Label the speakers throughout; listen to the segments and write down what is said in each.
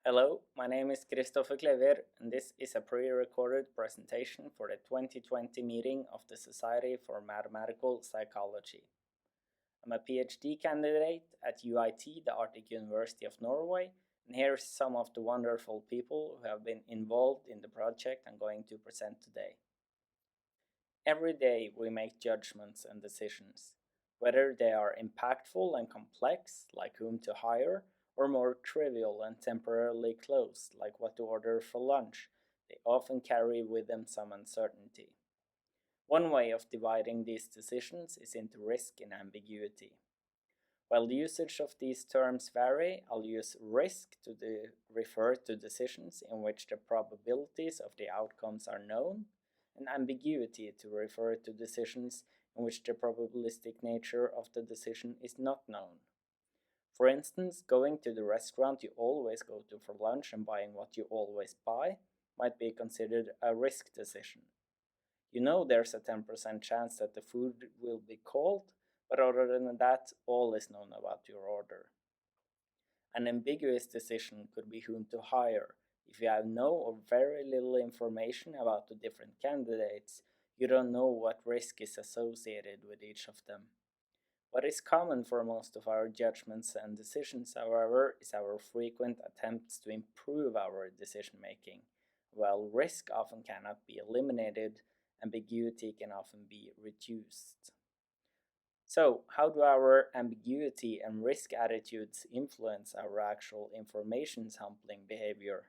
Speaker 1: Hello, my name is Kristoffer Klevjer, and this is a pre-recorded presentation for the 2020 meeting of the Society for Mathematical Psychology. I'm a PhD candidate at UiT, the Arctic University of Norway, and here's some of the wonderful people who have been involved in the project I'm going to present today. Every day we make judgments and decisions, whether they are impactful and complex, like whom to hire, or more trivial and temporarily close, like what to order for lunch. They often carry with them some uncertainty. One way of dividing these decisions is into risk and ambiguity. While the usage of these terms vary, I'll use risk to refer to decisions in which the probabilities of the outcomes are known, and ambiguity to refer to decisions in which the probabilistic nature of the decision is not known. For instance, going to the restaurant you always go to for lunch and buying what you always buy might be considered a risk decision. You know there's a 10% chance that the food will be cold, but other than that, all is known about your order. An ambiguous decision could be whom to hire. If you have no or very little information about the different candidates, you don't know what risk is associated with each of them. What is common for most of our judgments and decisions, however, is our frequent attempts to improve our decision making. While risk often cannot be eliminated, ambiguity can often be reduced. So, how do our ambiguity and risk attitudes influence our actual information sampling behavior?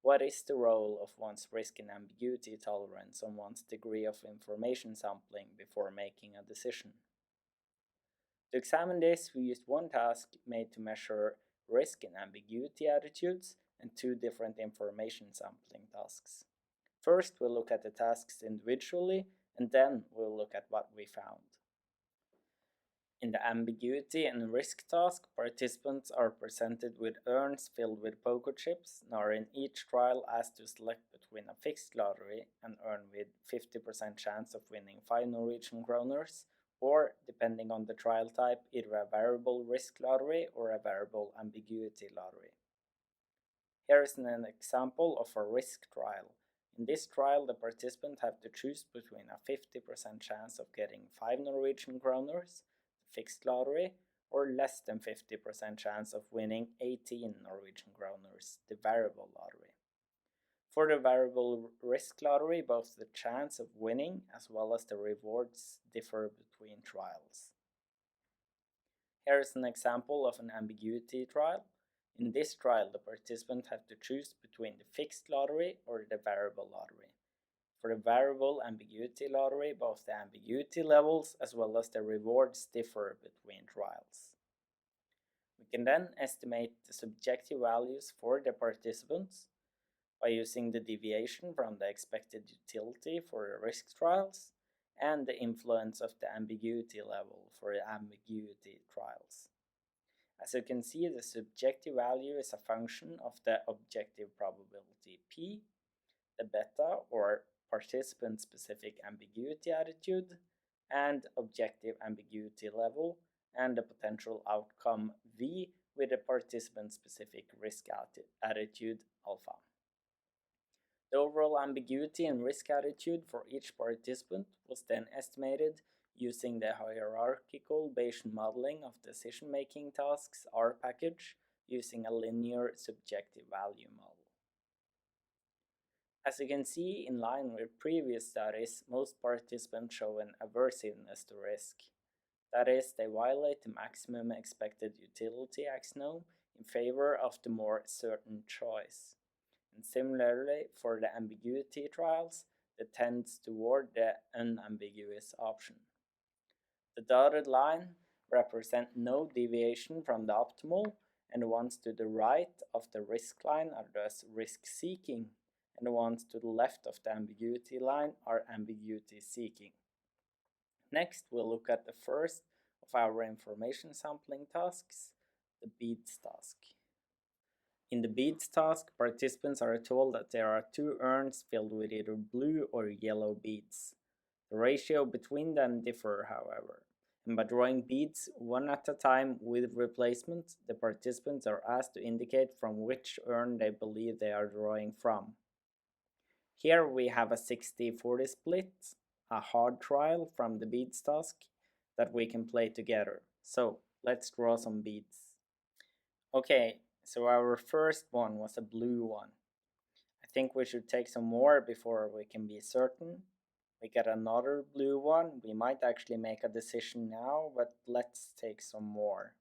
Speaker 1: What is the role of one's risk and ambiguity tolerance on one's degree of information sampling before making a decision? To examine this, we used one task made to measure risk and ambiguity attitudes and two different information sampling tasks. First, we'll look at the tasks individually, and then we'll look at what we found. In the ambiguity and risk task, participants are presented with urns filled with poker chips and are in each trial asked to select between a fixed lottery, an urn with 50% chance of winning 5 Norwegian kroners, or, depending on the trial type, either a variable risk lottery or a variable ambiguity lottery. Here is an example of a risk trial. In this trial, the participants have to choose between a 50% chance of getting 5 Norwegian kroners, the fixed lottery, or less than 50% chance of winning 18 Norwegian kroners, the variable lottery. For the variable risk lottery, both the chance of winning as well as the rewards differ between trials. Here is an example of an ambiguity trial. In this trial, the participants have to choose between the fixed lottery or the variable lottery. For the variable ambiguity lottery, both the ambiguity levels as well as the rewards differ between trials. We can then estimate the subjective values for the participants by using the deviation from the expected utility for the risk trials and the influence of the ambiguity level for the ambiguity trials. As you can see, the subjective value is a function of the objective probability P, the beta or participant-specific ambiguity attitude, and objective ambiguity level, and the potential outcome V with the participant-specific risk attitude alpha. The overall ambiguity and risk attitude for each participant was then estimated using the hierarchical Bayesian modeling of decision-making tasks R package using a linear subjective value model. As you can see, in line with previous studies, most participants show an aversiveness to risk. That is, they violate the maximum expected utility axiom in favor of the more certain choice. And similarly, for the ambiguity trials, it tends toward the unambiguous option. The dotted line represent no deviation from the optimal, and the ones to the right of the risk line are thus risk-seeking, and the ones to the left of the ambiguity line are ambiguity-seeking. Next, we'll look at the first of our information sampling tasks, the beads task. In the beads task, participants are told that there are 2 urns filled with either blue or yellow beads. The ratio between them differ, however, and by drawing beads one at a time with replacements, the participants are asked to indicate from which urn they believe they are drawing from. Here we have a 60-40 split, a hard trial from the beads task that we can play together. So let's draw some beads. Okay, so our first one was a blue one. I think we should take some more before we can be certain. We get another blue one. We might actually make a decision now, but let's take some more.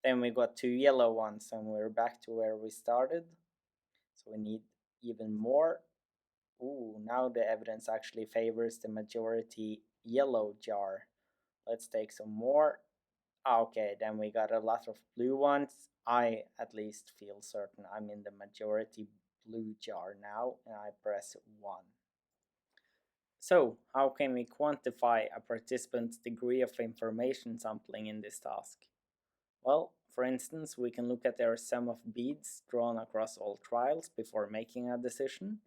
Speaker 1: Then we got 2 yellow ones and we're back to where we started. So we need even more. Ooh, now the evidence actually favors the majority yellow jar. Let's take some more. Okay, then we got a lot of blue ones. I at least feel certain I'm in the majority blue jar now, and I press 1. So, how can we quantify a participant's degree of information sampling in this task? Well, for instance, we can look at their sum of beads drawn across all trials before making a decision,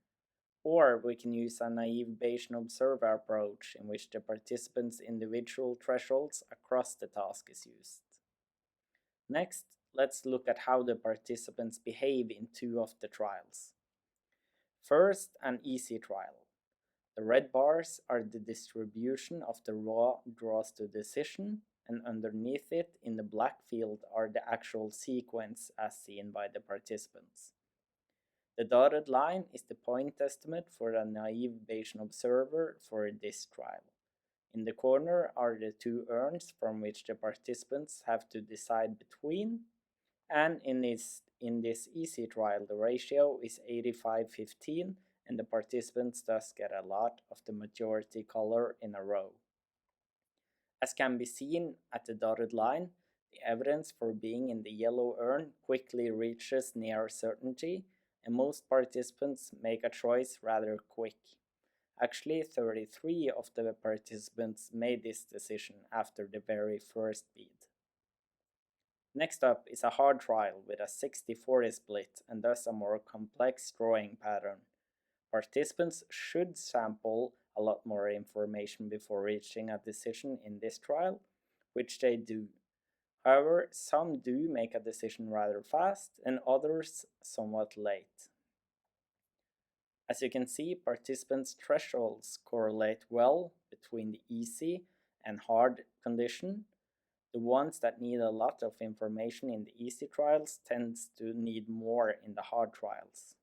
Speaker 1: or we can use a naive Bayesian observer approach in which the participants' individual thresholds across the task is used. Next, let's look at how the participants behave in 2 of the trials. First, an easy trial. The red bars are the distribution of the raw draws to decision, and underneath it in the black field are the actual sequence as seen by the participants. The dotted line is the point estimate for a naive Bayesian observer for this trial. In the corner are the 2 urns from which the participants have to decide between, and in this easy trial the ratio is 85-15, and the participants thus get a lot of the majority color in a row. As can be seen at the dotted line, the evidence for being in the yellow urn quickly reaches near certainty, and most participants make a choice rather quick. Actually, 33 of the participants made this decision after the very first bead. Next up is a hard trial with a 60-40 split and thus a more complex drawing pattern. Participants should sample a lot more information before reaching a decision in this trial, which they do. However, some do make a decision rather fast and others somewhat late. As you can see, participants' thresholds correlate well between the easy and hard condition. The ones that need a lot of information in the easy trials tends to need more in the hard trials.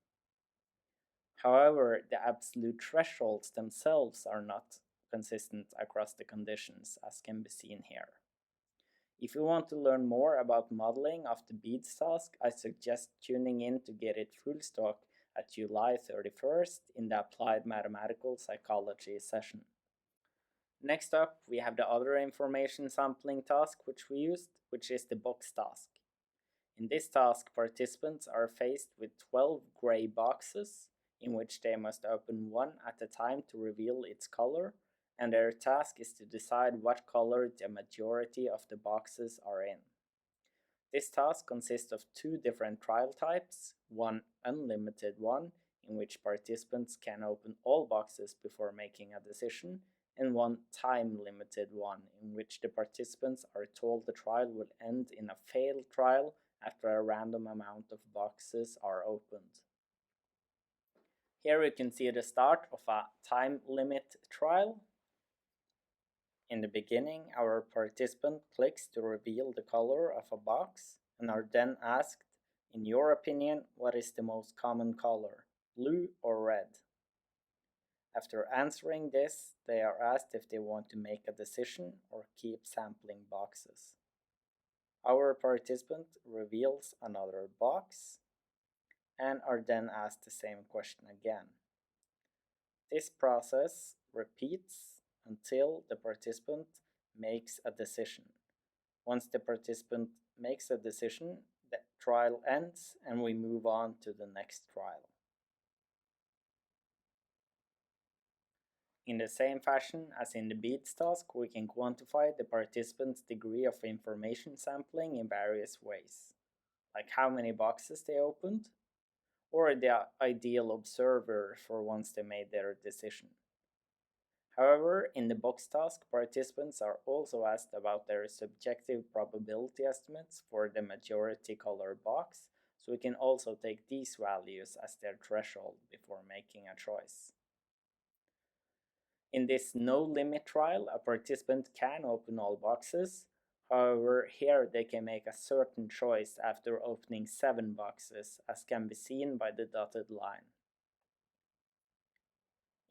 Speaker 1: However, the absolute thresholds themselves are not consistent across the conditions, as can be seen here. If you want to learn more about modeling of the beads task, I suggest tuning in to Get It Full Stock at July 31st in the Applied Mathematical Psychology session. Next up, we have the other information sampling task which we used, which is the box task. In this task, participants are faced with 12 gray boxes in which they must open one at a time to reveal its color, and their task is to decide what color the majority of the boxes are in. This task consists of 2 different trial types, one unlimited one, in which participants can open all boxes before making a decision, and one time-limited one, in which the participants are told the trial will end in a failed trial after a random amount of boxes are opened. Here we can see the start of a time limit trial. In the beginning, our participant clicks to reveal the color of a box and are then asked, in your opinion, what is the most common color, blue or red? After answering this, they are asked if they want to make a decision or keep sampling boxes. Our participant reveals another box and are then asked the same question again. This process repeats until the participant makes a decision. Once the participant makes a decision, the trial ends and we move on to the next trial. In the same fashion as in the beads task, we can quantify the participant's degree of information sampling in various ways, like how many boxes they opened, or the ideal observer for once they made their decision. However, in the box task, participants are also asked about their subjective probability estimates for the majority color box, so we can also take these values as their threshold before making a choice. In this no-limit trial, a participant can open all boxes. However, here they can make a certain choice after opening 7 boxes, as can be seen by the dotted line.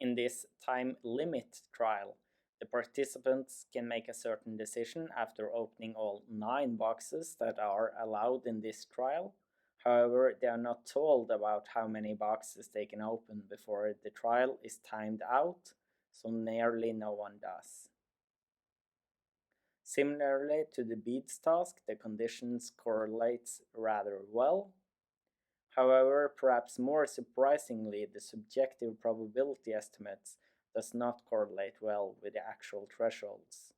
Speaker 1: In this time limit trial, the participants can make a certain decision after opening all 9 boxes that are allowed in this trial. However, they are not told about how many boxes they can open before the trial is timed out, so nearly no one does. Similarly to the beads task, the conditions correlate rather well. However, perhaps more surprisingly, the subjective probability estimates does not correlate well with the actual thresholds.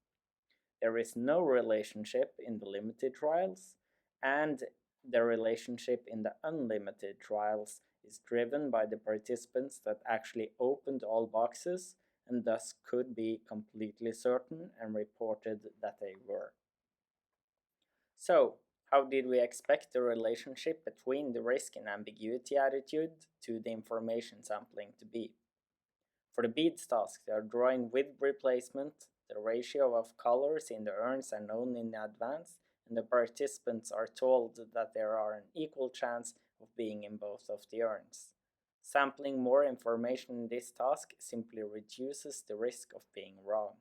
Speaker 1: There is no relationship in the limited trials, and the relationship in the unlimited trials is driven by the participants that actually opened all boxes and thus could be completely certain and reported that they were. So, how did we expect the relationship between the risk and ambiguity attitude to the information sampling to be? For the beads task, they are drawing with replacement. The ratio of colors in the urns are known in advance, and the participants are told that there are an equal chance of being in both of the urns. Sampling more information in this task simply reduces the risk of being wrong.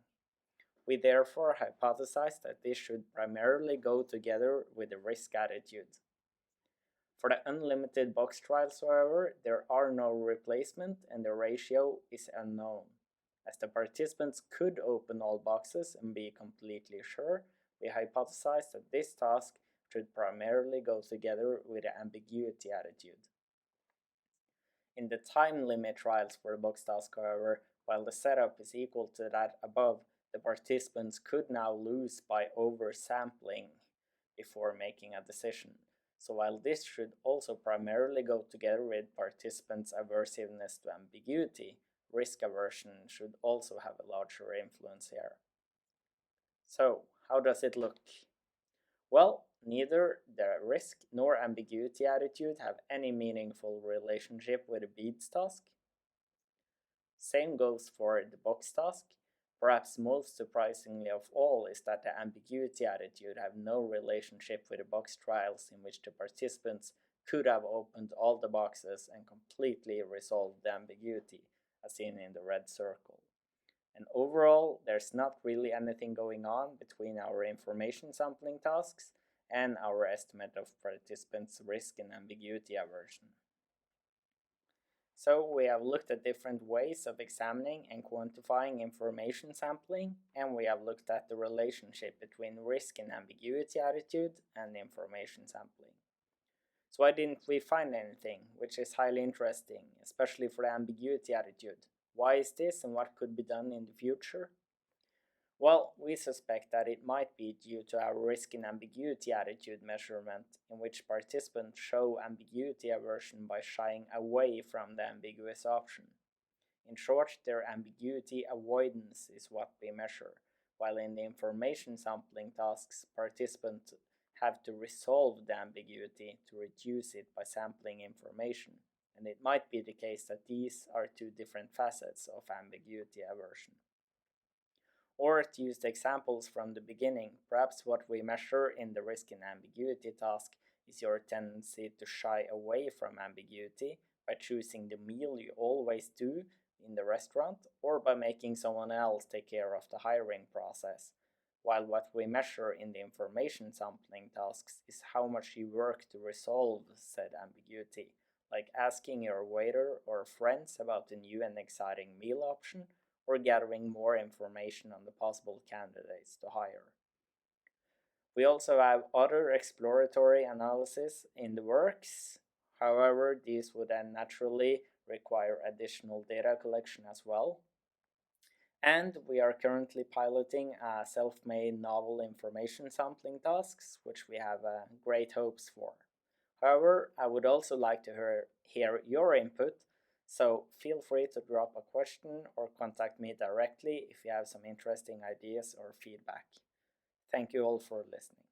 Speaker 1: We therefore hypothesize that this should primarily go together with the risk attitude. For the unlimited box trials, however, there are no replacement and the ratio is unknown. As the participants could open all boxes and be completely sure, we hypothesize that this task should primarily go together with the ambiguity attitude. In the time limit trials for the box task, however, while the setup is equal to that above, the participants could now lose by oversampling before making a decision. So while this should also primarily go together with participants' aversiveness to ambiguity, risk aversion should also have a larger influence here. So, how does it look? Well, neither the risk nor ambiguity attitude have any meaningful relationship with the beads task. Same goes for the box task. Perhaps most surprisingly of all is that the ambiguity attitude have no relationship with the box trials in which the participants could have opened all the boxes and completely resolved the ambiguity, as seen in the red circle. And overall, there's not really anything going on between our information sampling tasks and our estimate of participants' risk and ambiguity aversion. So we have looked at different ways of examining and quantifying information sampling, and we have looked at the relationship between risk and ambiguity attitude and information sampling. So why didn't we find anything, which is highly interesting, especially for the ambiguity attitude? Why is this and what could be done in the future? Well, we suspect that it might be due to our risk and ambiguity attitude measurement, in which participants show ambiguity aversion by shying away from the ambiguous option. In short, their ambiguity avoidance is what we measure, while in the information sampling tasks, participants have to resolve the ambiguity to reduce it by sampling information, and it might be the case that these are two different facets of ambiguity aversion. Or to use the examples from the beginning, perhaps what we measure in the risk and ambiguity task is your tendency to shy away from ambiguity by choosing the meal you always do in the restaurant or by making someone else take care of the hiring process, while what we measure in the information sampling tasks is how much you work to resolve said ambiguity, like asking your waiter or friends about the new and exciting meal option or gathering more information on the possible candidates to hire. We also have other exploratory analysis in the works. However, these would then naturally require additional data collection as well. And we are currently piloting a self-made novel information sampling tasks, which we have great hopes for. However, I would also like to hear your input. So feel free to drop a question or contact me directly if you have some interesting ideas or feedback. Thank you all for listening.